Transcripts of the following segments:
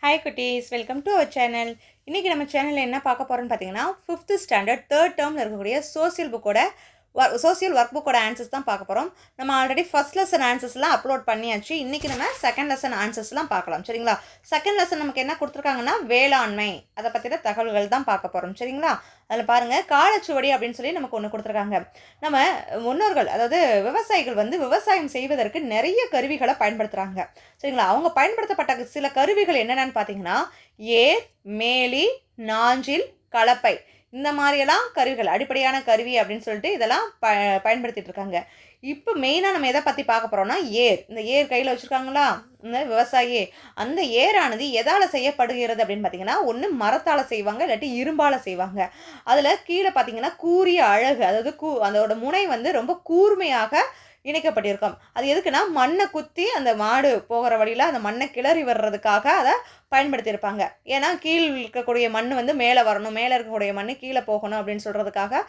Hi குட்டீஸ், welcome to our channel. இன்றைக்கி நம்ம சேனலில் என்ன பார்க்க போகிறோன்னு பார்த்தீங்கன்னா, 5th ஸ்டாண்டர்ட் 3rd டேர்மில் இருக்கக்கூடிய சோசியல் ஒர்க் புக்கோட ஆன்சர்ஸ் தான் பார்க்க போகிறோம். நம்ம ஆல்ரெடி ஃபஸ்ட் லெசன் ஆன்சர்ஸ்லாம் அப்லோட் பண்ணியாச்சு. இன்றைக்கி நம்ம செகண்ட் லெசன் ஆன்சர்ஸ்லாம் பார்க்கலாம். சரிங்களா? செகண்ட் லெசன் நமக்கு என்ன கொடுத்துருக்காங்கன்னா, வேளாண்மை, அதை பற்றின தகவல்கள் தான் பார்க்க போகிறோம். சரிங்களா? அதில் பாருங்கள், காலச்சுவடி அப்படின்னு சொல்லி நமக்கு ஒன்று கொடுத்துருக்காங்க. நம்ம முன்னோர்கள், அதாவது விவசாயிகள் விவசாயம் செய்வதற்கு நிறைய கருவிகளை பயன்படுத்துகிறாங்க. சரிங்களா? அவங்க பயன்படுத்தப்பட்ட சில கருவிகள் என்னென்னு பார்த்தீங்கன்னா, ஏர், மேலி, நாஞ்சில், கலப்பை, இந்த மாதிரியெல்லாம் கருவிகள், அடிப்படையான கருவி அப்படின்னு சொல்லிட்டு இதெல்லாம் பயன்படுத்திட்டு இருக்காங்க. இப்போ மெயினாக நம்ம எதை பற்றி பார்க்க போகிறோம்னா, ஏர். இந்த ஏர் கையில் வச்சுருக்காங்களா இந்த விவசாயி, அந்த ஏரானது எதால் செய்யப்படுகிறது அப்படின்னு பார்த்தீங்கன்னா, ஒன்று மரத்தால் செய்வாங்க, இல்லாட்டி இரும்பால் செய்வாங்க. அதில் கீழே பார்த்தீங்கன்னா கூரிய அழகு, அதாவது அதோட முனை ரொம்ப கூர்மையாக இணைக்கப்பட்டிருக்கும். அது எதுக்குன்னா, மண்ணை குத்தி அந்த மாடு போகிற வழியில் அந்த மண்ணை கிளறி வர்றதுக்காக அதை பயன்படுத்தியிருப்பாங்க. ஏன்னா கீழ் இருக்கக்கூடிய மண் மேலே வரணும், மேலே இருக்கக்கூடிய மண் கீழே போகணும் அப்படின்னு சொல்கிறதுக்காக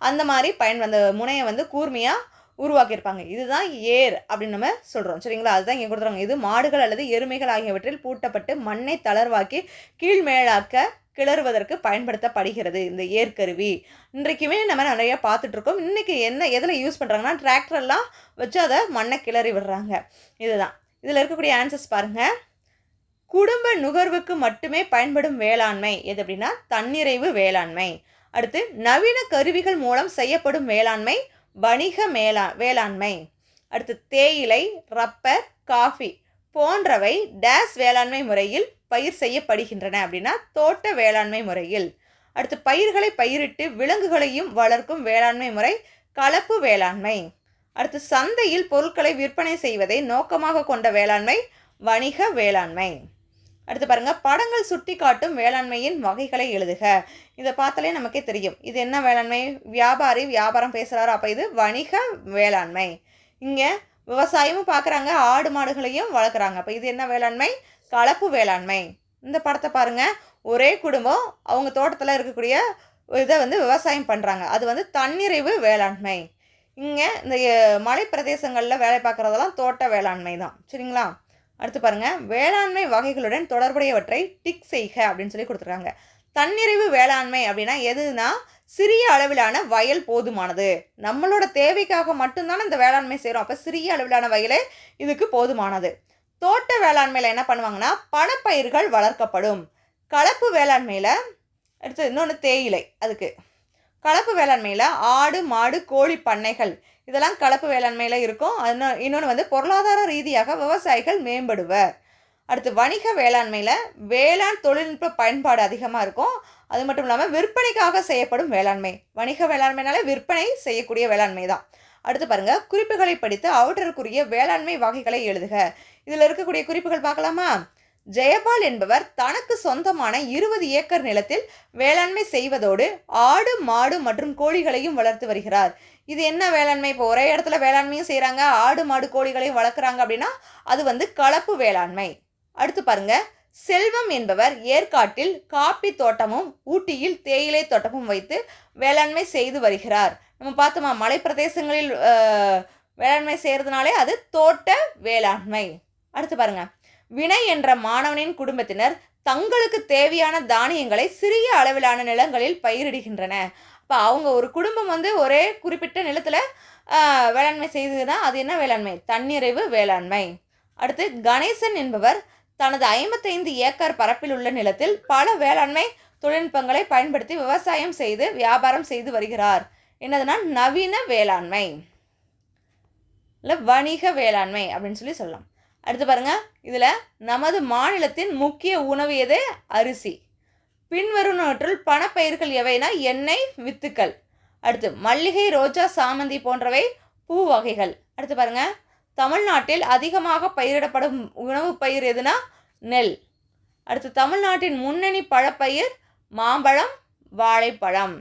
அந்த மாதிரி அந்த முனையை கூர்மையாக உருவாக்கியிருப்பாங்க. இதுதான் ஏர் அப்படின்னு நம்ம சொல்கிறோம். சரிங்களா? அதுதான் இங்கே கொடுத்துருவாங்க. இது மாடுகள் அல்லது எருமைகள் ஆகியவற்றில் பூட்டப்பட்டு மண்ணை தளர்வாக்கி கீழ்மேலாக்க கிளறுவதற்கு பயன்படுத்தப்படுகிறது இந்த ஏற்கருவி. இன்றைக்குமே நம்ம நிறையா பார்த்துட்ருக்கோம். இன்றைக்கி எதில் யூஸ் பண்ணுறாங்கன்னா, டிராக்டர்லாம் வச்சு அதை மண்ணை கிளறி விடுறாங்க. இதுதான் இதில் இருக்கக்கூடிய ஆன்சர்ஸ் பாருங்கள். குடும்ப நுகர்வுக்கு மட்டுமே பயன்படும் வேளாண்மை எது அப்படின்னா, தன்னிறைவு வேளாண்மை. அடுத்து, நவீன கருவிகள் மூலம் செய்யப்படும் வேளாண்மை வணிக வேளாண்மை. அடுத்து, தேயிலை, ரப்பர், காஃபி போன்றவை டேஸ் வேளாண்மை முறையில் பயிர் செய்யப்படுகின்றன அப்படின்னா, தோட்ட வேளாண்மை முறையில். அடுத்து, பயிர்களை பயிரிட்டு விலங்குகளையும் வளர்க்கும் வேளாண்மை முறை கலப்பு வேளாண்மை. அடுத்து, சந்தையில் பொருட்களை விற்பனை செய்வதை நோக்கமாக கொண்ட வேளாண்மை வணிக வேளாண்மை. அடுத்து பாருங்கள், படங்கள் சுட்டி காட்டும் வேளாண்மையின் வகைகளை எழுதுக. இதை பார்த்தாலே நமக்கே தெரியும் இது என்ன வேளாண்மை. வியாபாரி வியாபாரம் பேசுகிறாரு, அப்போ இது வணிக வேளாண்மை. இங்கே விவசாயமும் பார்க்குறாங்க, ஆடு மாடுகளையும் வளர்க்குறாங்க, அப்போ இது என்ன வேளாண்மை, கலப்பு வேளாண்மை. இந்த படத்தை பாருங்கள், ஒரே குடும்பம் அவங்க தோட்டத்தில் இருக்கக்கூடிய இதை விவசாயம் பண்ணுறாங்க, அது தன்னிறைவு வேளாண்மை. இங்கே இந்த மலை பிரதேசங்களில் வேலை பார்க்குறதெல்லாம் தோட்ட வேளாண்மை தான். சரிங்களா? அடுத்து பாருங்கள், வேளாண்மை வகைகளுடன் தொடர்புடையவற்றை டிக் செய்க அப்படின்னு சொல்லி கொடுத்துருக்காங்க. தன்னிறைவு வேளாண்மை அப்படின்னா எதுனா, சிறிய அளவிலான வயல் போதுமானது. நம்மளோட தேவைக்காக மட்டும்தானே இந்த வேளாண்மை செய்கிறோம், அப்போ சிறிய அளவிலான வயலே இதுக்கு போதுமானது. தோட்ட வேளாண்மையில் என்ன பண்ணுவாங்கன்னா, பணப்பயிர்கள் வளர்க்கப்படும். கலப்பு வேளாண்மையில் அடுத்து இன்னொன்று தேயிலை. அதுக்கு கலப்பு வேளாண்மையில் ஆடு மாடு கோழி பண்ணைகள் இதெல்லாம் கலப்பு வேளாண்மையில் இருக்கும். இன்னொன்று பொருளாதார ரீதியாக விவசாயிகள் மேம்படுவர். அடுத்து, வணிக வேளாண்மையில் வேளாண் தொழில்நுட்ப பயன்பாடு அதிகமாக இருக்கும். அது மட்டும் இல்லாமல் விற்பனைக்காக செய்யப்படும் வேளாண்மை. வணிக வேளாண்மைனாலே விற்பனை செய்யக்கூடிய வேளாண்மை தான். அடுத்து பாருங்கள், குறிப்புகளை படித்து அவற்றிற்குரிய வேளாண்மை வகைகளை எழுதுக. இதில் இருக்கக்கூடிய குறிப்புகள் பார்க்கலாமா? ஜெயபால் என்பவர் தனக்கு சொந்தமான 20 ஏக்கர் நிலத்தில் வேளாண்மை செய்வதோடு ஆடு மாடு மற்றும் கோழிகளையும் வளர்த்து வருகிறார். இது என்ன வேளாண்மை? இப்போ ஒரே இடத்துல வேளாண்மையும் செய்கிறாங்க, ஆடு மாடு கோழிகளையும் வளர்க்குறாங்க அப்படின்னா அது கலப்பு வேளாண்மை. அடுத்து பாருங்க, செல்வம் என்பவர் ஏற்காட்டில் காப்பி தோட்டமும் ஊட்டியில் தேயிலை தோட்டமும் வைத்து வேளாண்மை செய்து வருகிறார். நம்ம பார்த்தோமா, மலை பிரதேசங்களில் வேளாண்மை செய்கிறதுனாலே அது தோட்ட வேளாண்மை. அடுத்து பாருங்க, வினய் என்ற மாணவனின் குடும்பத்தினர் தங்களுக்கு தேவையான தானியங்களை சிறிய அளவிலான நிலங்களில் பயிரிடுகின்றன. இப்போ அவங்க ஒரு குடும்பம் ஒரே குறிப்பிட்ட நிலத்தில் வேளாண்மை செய்ததுன்னா அது என்ன வேளாண்மை? தன்னிறைவு வேளாண்மை. அடுத்து, கணேசன் என்பவர் தனது 55 ஏக்கர் பரப்பில் உள்ள நிலத்தில் பல வேளாண்மை தொழில்நுட்பங்களை பயன்படுத்தி விவசாயம் செய்து வியாபாரம் செய்து வருகிறார். என்னதுன்னா நவீன வேளாண்மை இல்லை வணிக வேளாண்மை அப்படின்னு சொல்லலாம். அடுத்து பாருங்க, இதில் நமது மாநிலத்தின் முக்கிய உணவு எது? அரிசி. பின்வருவனவற்றுள் பணப்பயிர்கள் எவைனா எண்ணெய் வித்துக்கள். அடுத்து, மல்லிகை, ரோஜா, சாமந்தி போன்றவை பூ வகைகள். அடுத்து பாருங்க, தமிழ்நாட்டில் அதிகமாக பயிரிடப்படும் உணவு பயிர் எதுனா நெல். அடுத்து, தமிழ்நாட்டின் முன்னணி பழப்பயிர் மாம்பழம், வாழைப்பழம்.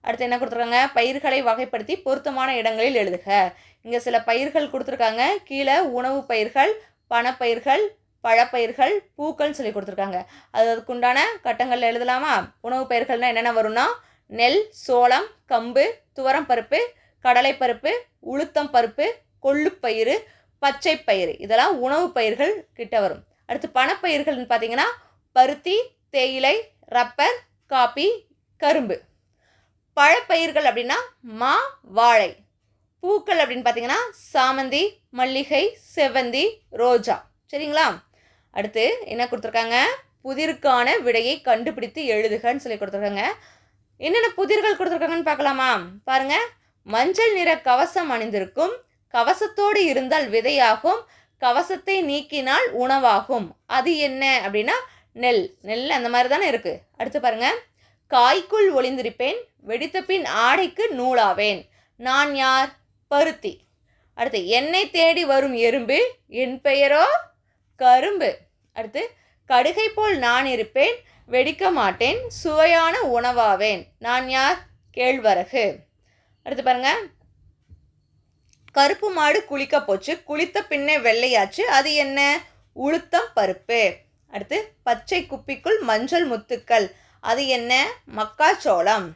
அடுத்து என்ன கொடுத்துருக்காங்க? பயிர்களை வகைப்படுத்தி பொருத்தமான இடங்களில் எழுதுக. இங்கே சில பயிர்கள் கொடுத்துருக்காங்க, கீழே உணவு பயிர்கள், பணப்பயிர்கள், பழப்பயிர்கள், பூக்கள்னு சொல்லி கொடுத்துருக்காங்க. அதுக்குண்டான கட்டங்களில் எழுதலாமா? உணவு பயிர்கள்னால் என்னென்ன வரும்னா, நெல், சோளம், கம்பு, துவரம் பருப்பு, கடலைப்பருப்பு, உளுத்தம் பருப்பு, கொள்ளுப்பயிறு, பச்சை பயிறு, இதெல்லாம் உணவு பயிர்கள் கிட்ட வரும். அடுத்து பணப்பயிர்கள்னு பார்த்தீங்கன்னா பருத்தி, தேயிலை, ரப்பர், காபி, கரும்பு. பழப்பயிர்கள் அப்படின்னா மா, வாழை. பூக்கள் அப்படின்னு பார்த்தீங்கன்னா சாமந்தி, மல்லிகை, செவ்வந்தி, ரோஜா. சரிங்களா? அடுத்து என்ன கொடுத்துருக்காங்க, புதிருக்கான விடையை கண்டுபிடித்து எழுதுகன்னு சொல்லி கொடுத்துருக்காங்க. என்னென்ன புதிர்கள் கொடுத்துருக்காங்கன்னு பார்க்கலாமா? பாருங்க, மஞ்சள் நிற கவசம் அணிந்திருக்கும், கவசத்தோடு இருந்தால் விதையாகும், கவசத்தை நீக்கினால் உணவாகும். அது என்ன அப்படின்னா நெல். நெல் அந்த மாதிரி தானே இருக்கு. அடுத்து பாருங்க, காய்க்குள் ஒளிந்திருப்பேன், வெடித்த பின் ஆடைக்கு நூலாவேன், நான் யார்? பருத்தி. அடுத்து என்னை தேடி வரும் எறும்பு, என் பெயரோ கரும்பு. அடுத்து கடுகை போல் நான் இருப்பேன், வெடிக்க மாட்டேன், சுவையான உணவாவேன், நான் யார்? கேழ்வரகு. அடுத்து பாருங்க, கருப்பு மாடு குளிக்க போச்சு, குளித்த பின்னே வெள்ளையாச்சு, அது என்ன? உளுத்தம் பருப்பு. அடுத்து பச்சை குப்பிக்குள் மஞ்சள் முத்துக்கள், அது என்ன? மக்காச்சோளம்.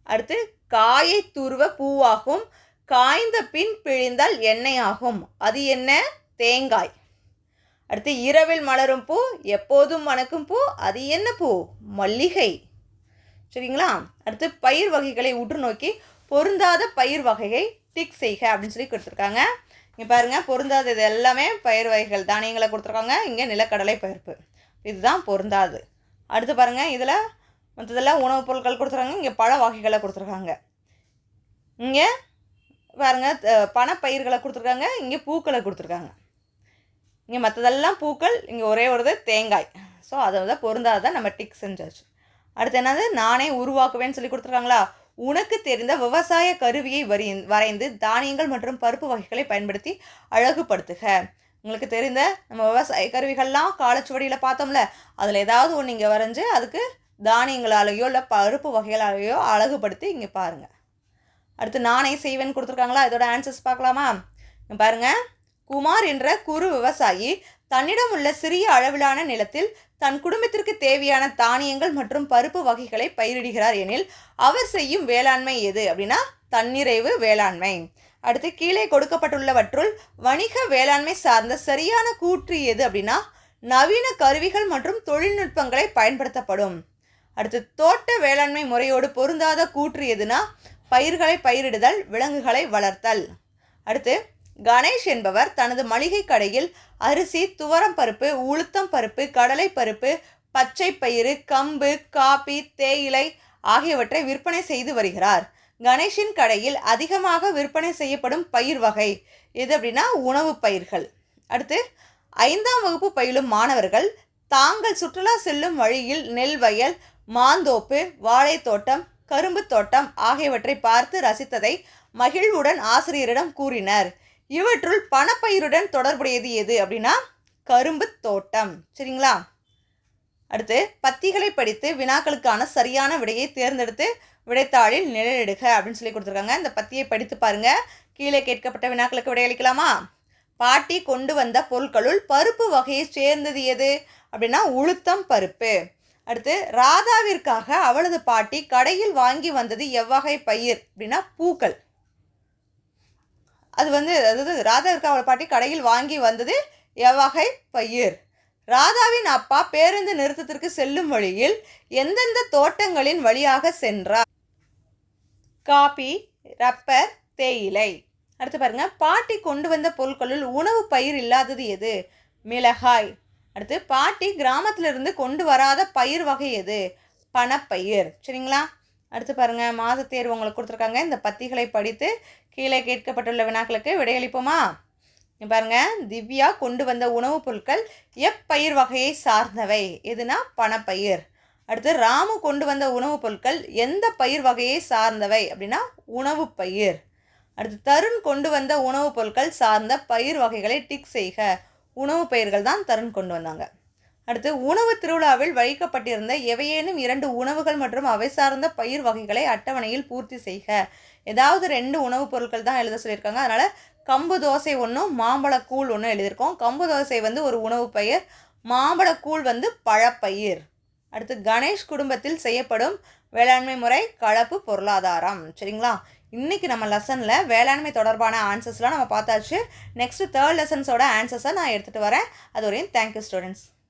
அடுத்து காயை துருவ பூவாகும், காய்ந்த பின் பிழிந்தால் எண்ணெய் ஆகும், அது என்ன? தேங்காய். அடுத்து இரவில் மலரும் பூ, எப்போதும் மணக்கும் பூ, அது என்ன பூ? மல்லிகை. சரிங்களா? அடுத்து பயிர் வகைகளை உற்று நோக்கி பொருந்தாத பயிர் வகையை டிக் செய்க அப்படின்னு சொல்லி கொடுத்துருக்காங்க. இங்கே பாருங்கள், பொருந்தாது இது எல்லாமே பயிர் வகைகள், தானியங்களை கொடுத்துருக்காங்க. இங்கே நிலக்கடலை பருப்பு, இதுதான் பொருந்தாது. அடுத்து பாருங்கள், இதில் மற்றதெல்லாம் உணவுப் பொருட்கள் கொடுத்துருக்காங்க. இங்கே பழ வகைகளை கொடுத்துருக்காங்க. இங்கே பாருங்கள், பணப்பயிர்களை கொடுத்துருக்காங்க. இங்கே பூக்களை கொடுத்துருக்காங்க. இங்கே மற்றதெல்லாம் பூக்கள், இங்கே ஒரே ஒரு தேங்காய். ஸோ அதை வந்து பொருந்தாதான் நம்ம டிக் செஞ்சாச்சு. அடுத்து என்னது? நானே உருவாக்குவேன்னு சொல்லி கொடுத்துருக்காங்களா? உனக்கு தெரிந்த விவசாய கருவியை வரைந்து தானியங்கள் மற்றும் பருப்பு வகைகளை பயன்படுத்தி அழகுபடுத்துக. உங்களுக்கு தெரிந்த நம்ம விவசாய கருவிகள்லாம் காலச்சுவடியில் பார்த்தோம்ல, அதில் ஏதாவது ஒன்று இங்கே வரைஞ்சி அதுக்கு தானியங்களாலேயோ இல்லை பருப்பு வகைகளாலேயோ அழகுபடுத்தி இங்கே பாருங்கள். அடுத்து நானே செய்வேன்னு கொடுத்துருக்காங்களா? இதோட ஆன்சர்ஸ் பார்க்கலாமா? பாருங்கள், குமார் என்ற குறு விவசாயி தன்னிடம் உள்ள சிறிய அளவிலான நிலத்தில் தன் குடும்பத்திற்கு தேவையான தானியங்கள் மற்றும் பருப்பு வகைகளை பயிரிடுகிறார் எனில் அவர் செய்யும் வேளாண்மை எது அப்படின்னா தன்னிறைவு வேளாண்மை. அடுத்து கீழே கொடுக்கப்பட்டுள்ளவற்றுள் வணிக வேளாண்மை சார்ந்த சரியான கூற்று எது அப்படின்னா நவீன கருவிகள் மற்றும் தொழில்நுட்பங்களை பயன்படுத்தப்படும். அடுத்து தோட்ட வேளாண்மை முறையோடு பொருந்தாத கூற்று எதுனா பயிர்களை பயிரிடுதல், விலங்குகளை வளர்த்தல். அடுத்து கணேஷ் என்பவர் தனது மளிகை கடையில் அரிசி, துவரம் பருப்பு, உளுத்தம் பருப்பு, கடலை பருப்பு, பச்சை பயிறு, கம்பு, காபி, தேயிலை ஆகியவற்றை விற்பனை செய்து வருகிறார். கணேஷின் கடையில் அதிகமாக விற்பனை செய்யப்படும் பயிர் வகை எது அப்படின்னா உணவு பயிர்கள். அடுத்து 5ஆம் வகுப்பு பயிலும் மாணவர்கள் தாங்கள் சுற்றுலா செல்லும் வழியில் நெல் வயல், மாந்தோப்பு, வாழைத்தோட்டம், கரும்பு தோட்டம் ஆகியவற்றை பார்த்து ரசித்ததை மகிழ்வுடன் ஆசிரியரிடம் கூறினர். இவற்றுள் பணப்பயிருடன் தொடர்புடையது எது அப்படின்னா கரும்பு தோட்டம். சரிங்களா? அடுத்து பத்திகளை படித்து வினாக்களுக்கான சரியான விடையை தேர்ந்தெடுத்து விடைத்தாளில் நிழலிடுக அப்படின்னு சொல்லி கொடுத்துருக்காங்க. இந்த பத்தியை படித்து பாருங்க. கீழே கேட்கப்பட்ட வினாக்களுக்கு விடையளிக்கலாமா? பாட்டி கொண்டு வந்த பொருட்களுள் பருப்பு வகையை சேர்ந்தது எது அப்படின்னா உளுத்தம் பருப்பு. அடுத்து ராதாவிற்காக அவளது பாட்டி கடையில் வாங்கி வந்தது எவ்வகை பயிர் அப்படின்னா பூக்கள். அது வந்து அதாவது ராதாவிற்கு அவள் பாட்டி கடையில் வாங்கி வந்தது எவ்வகை பயிர். ராதாவின் அப்பா பேருந்து நிறுத்தத்திற்கு செல்லும் வழியில் எந்தெந்த தோட்டங்களின் வழியாக சென்றார்? காபி, ரப்பர், தேயிலை. அடுத்து பாருங்க, பாட்டி கொண்டு வந்த பொருட்களுள் உணவு பயிர் இல்லாதது எது? மிளகாய். அடுத்து பாட்டி கிராமத்திலிருந்து கொண்டு வராத பயிர் வகை எது? பணப்பயிர். சரிங்களா? அடுத்து பாருங்கள், மாத தேர்வு உங்களுக்கு கொடுத்துருக்காங்க. இந்த பத்திகளை படித்து கீழே கேட்கப்பட்டுள்ள வினாக்களுக்கு விடையளிப்போமா? பாருங்கள், திவ்யா கொண்டு வந்த உணவுப் பொருட்கள் எப்பயிர் வகையை சார்ந்தவை எதுனா பணப்பயிர். அடுத்து ராமு கொண்டு வந்த உணவுப் பொருட்கள் எந்த பயிர் வகையை சார்ந்தவை அப்படின்னா உணவு பயிர். அடுத்து தருண் கொண்டு வந்த உணவுப் பொருட்கள் சார்ந்த பயிர் வகைகளை டிக் செய்க. உணவு பயிர்கள் தான் தருண் கொண்டு வந்தாங்க. அடுத்து உணவு திருவிழாவில் வைக்கப்பட்டிருந்த எவையேனும் 2 உணவுகள் மற்றும் அவை சார்ந்த பயிர் வகைகளை அட்டவணையில் பூர்த்தி செய்க. ஏதாவது 2 உணவுப் பொருட்கள் தான் எழுத சொல்லியிருக்காங்க. அதனால் கம்பு தோசை ஒன்றும் மாம்பழக்கூழ் ஒன்றும் எழுதியிருக்கோம். கம்பு தோசை வந்து ஒரு உணவு பயிர், மாம்பழக்கூழ் வந்து பழப்பயிர். அடுத்து கணேஷ் குடும்பத்தில் செய்யப்படும் வேளாண்மை முறை கலப்பு பொருளாதாரம். சரிங்களா? இன்றைக்கி நம்ம லெசனில் வேளாண்மை தொடர்பான ஆன்சர்ஸ்லாம் நம்ம பார்த்தாச்சு. நெக்ஸ்ட்டு 3rd லெசன்ஸோட ஆன்சர்ஸை நான் எடுத்துகிட்டு வரேன். அது வரையும் தேங்க்யூ ஸ்டூடெண்ட்ஸ்.